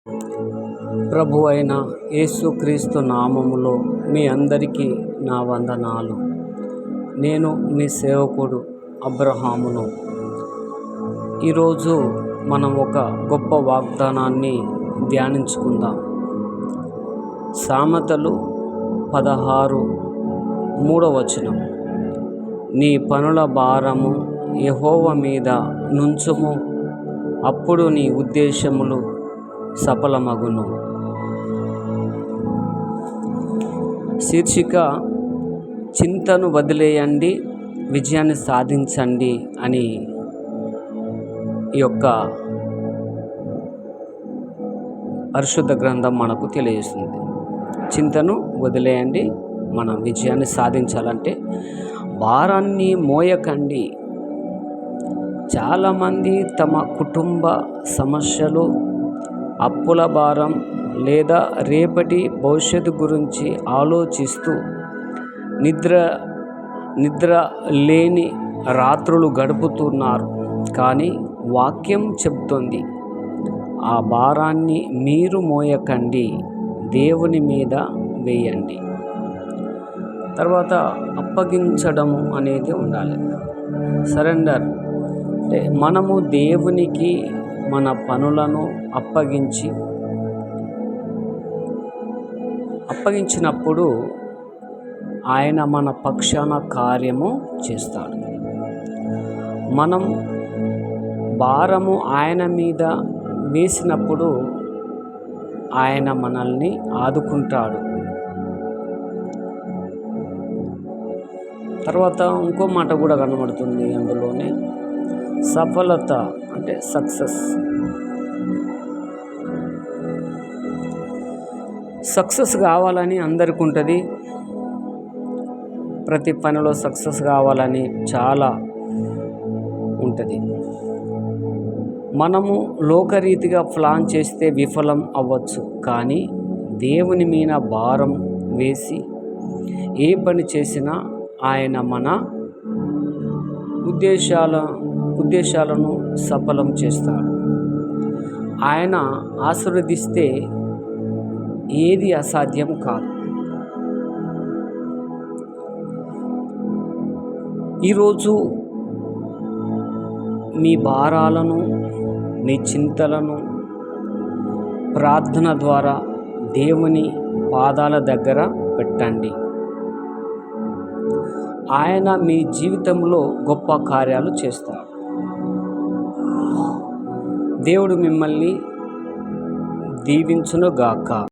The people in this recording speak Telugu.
ప్రభు అయిన యేసుక్రీస్తు నామములో మీ అందరికీ నా వందనాలు. నేను మీ సేవకుడు అబ్రహామును. ఈరోజు మనం ఒక గొప్ప వాగ్దానాన్ని ధ్యానించుకుందాం. సామెతలు 16:3 నీ పనుల భారము యెహోవా మీద నుంచుము, అప్పుడు నీ ఉద్దేశములు సఫలమగును. శీర్షిక చింతను వదిలేయండి, విజయాన్ని సాధించండి అని ఈ యొక్క పరిశుద్ధ గ్రంథం మనకు తెలియజేస్తుంది. చింతను వదిలేయండి, మనం విజయాన్ని సాధించాలంటే భారాన్ని మోయకండి. చాలామంది తమ కుటుంబ సమస్యలు, అప్పుల భారం లేదా రేపటి భవిష్యత్తు గురించి ఆలోచిస్తూ నిద్ర లేని రాత్రులు గడుపుతున్నారు. కానీ వాక్యం చెబుతుంది, ఆ భారాన్ని మీరు మోయకండి, దేవుని మీద వేయండి. తర్వాత అప్పగించడము అనేది ఉండాలి. సరెండర్ అంటే మనము దేవునికి మన పనులను అప్పగించినప్పుడు ఆయన మన పక్షాన కార్యము చేస్తాడు. మనం భారము ఆయన మీద వేసినప్పుడు ఆయన మనల్ని ఆదుకుంటాడు. తర్వాత ఇంకో మాట కూడా కనబడుతుంది అందులోనే, సఫలత అంటే సక్సెస్ కావాలని అందరికీ ఉంటుంది. ప్రతి పనిలో సక్సెస్ కావాలని చాలా ఉంటుంది. మనము లోకరీతిగా ప్లాన్ చేస్తే విఫలం అవ్వచ్చు, కానీ దేవుని మీద భారం వేసి ఏ పని చేసినా ఆయన మన ఉద్దేశాలను సఫలం చేస్తాడు. ఆయన ఆశీర్వదిస్తే ఏది అసాధ్యం కాదు. ఈరోజు మీ భారాలను, మీ చింతలను ప్రార్థన ద్వారా దేవుని పాదాల దగ్గర పెట్టండి. ఆయన మీ జీవితంలో గొప్ప కార్యాలు చేస్తాడు. దేవుడు మిమ్మల్ని దీవించునుగాక.